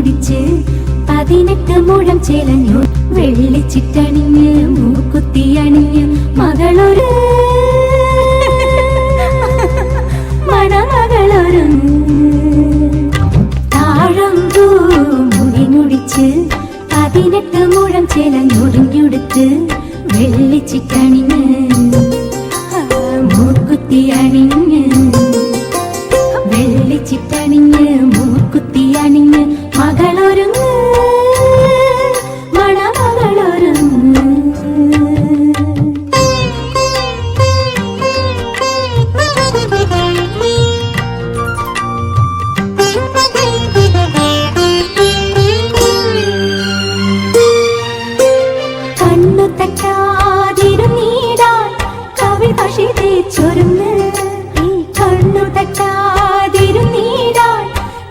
മുടിമുടിച്ച് 18 മുഴം ചേലഞ്ഞു വെള്ളിച്ചിട്ടണിഞ്ഞ് മൂക്കുത്തി അണിഞ്ഞ് മകളൊരു മണമകളൊരു താഴമ്പൂ മുടിമുടിച്ച് 18 മുഴം ചേലഞ്ഞൊടിഞ്ഞുടുത്ത് വെള്ളിച്ചിട്ടണിഞ്ഞ് മൂക്കുത്തി അണിഞ്ഞ് വെള്ളിച്ചിട്ടണിഞ്ഞ് മൂക്കുത്തി അണിഞ്ഞ് മകളൊരുങ്ങ് മണമകളൊരുങ്ങ് കണ്ണു തട്ടാതിരുന്നീടാൻ കവി പക്ഷി തേച്ചൊരുങ്ങ് കണ്ണു തട്ടാതിരുന്നീടാൻ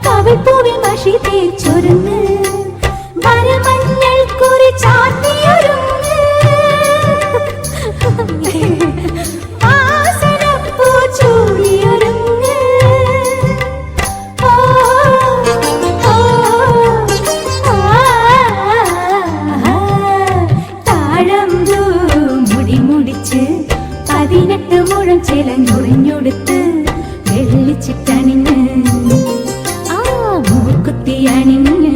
കവിപ്പൂവിൽ മഷി തേച്ചൊരുങ്ങ് വരമഞ്ഞൾ കുറി ചാർത്തിയൊരുങ്ങ് വാസനപ്പൂ ചൂടിയൊരുങ്ങ് താഴമ്പൂ മുടിമുടിച്ച് 18 മുഴം ചേലഞ്ഞൊടിഞ്ഞുടുത്ത് വെള്ളിച്ചിട്ടണിഞ്ഞ് മൂക്കുത്തി അണിഞ്ഞ്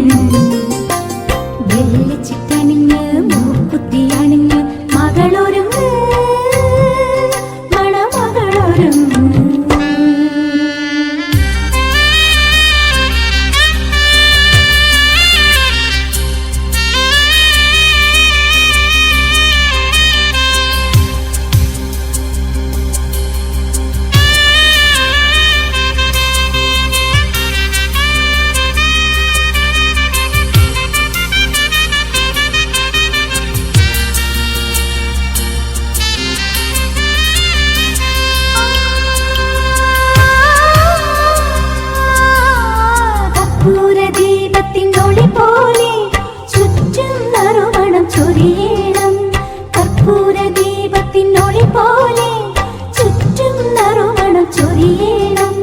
വെള്ളിച്ചിട്ടണിഞ്ഞ് മൂക്കുത്തി അണിഞ്ഞ് മകളൊരുങ്ങ് മണമകളൊരുങ്ങ് കർപ്പൂരദീപത്തിനൊളി പോലെ ചുറ്റും നറുമണം ചൊരിയണം കർപ്പൂരദീപത്തിനൊളി പോലെ ചുറ്റും നറുമണം ചൊരിയണം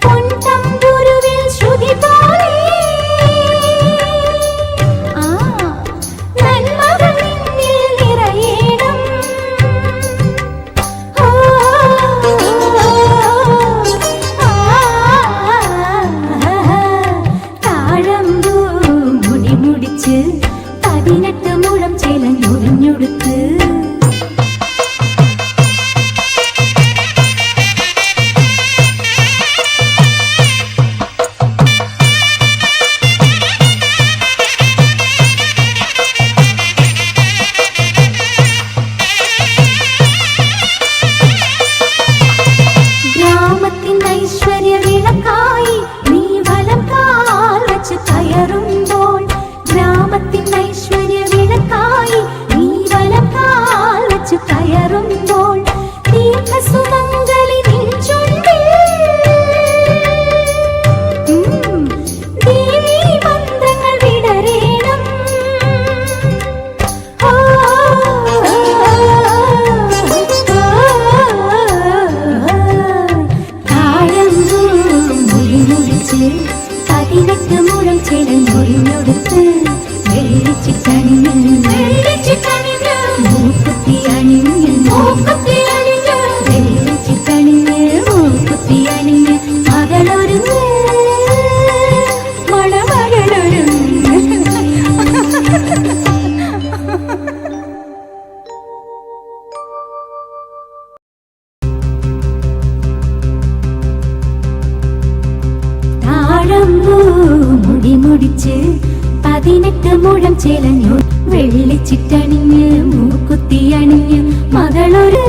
പൊൻതമ്പുരുവിൽ ശ്രുതി പോലെ നന്മകൾ നിന്നിൽ നിറയണം താഴമ്പൂ മുടിമുടിച്ച് 18 മുഴം ചേലഞ്ഞൊടിഞ്ഞുടുത്ത് ഗ്രാമത്തിൻ ഐശ്വര്യ വിളക്കായി നീ വലം കാൽ വച്ച് കയറുമ്പോൾ ഗ്രാമത്തിൻ ഐശ്വര്യ വിളക്കായി നീ വലം കാൽ വച്ച് കയറുമ്പോൾ ദീർഘസുമംഗലി നിൻ ചുണ്ടിൽ ദേവീ മന്ത്രങ്ങൾ വിടരേണം താഴമ്പൂ മുടിമുടിച്ച് 18 മുഴം ചേലഞ്ഞൊടിഞ്ഞുടുത്ത് വെള്ളിച്ചിട്ടണിഞ്ഞ് മൂക്കുത്തി അണിഞ്ഞ് വെള്ളിച്ചിട്ടണിഞ്ഞ് മൂക്കുത്തി അണിഞ്ഞ് മകളൊരുങ്ങ് മണമകളൊരുങ്ങ് താഴമ്പൂ മുടിമുടിച്ച് 18 മുഴം ചേലഞ്ഞു വെള്ളിച്ചിട്ടണിഞ്ഞ് മൂക്കുത്തി അണിഞ്ഞ് മകളൊരു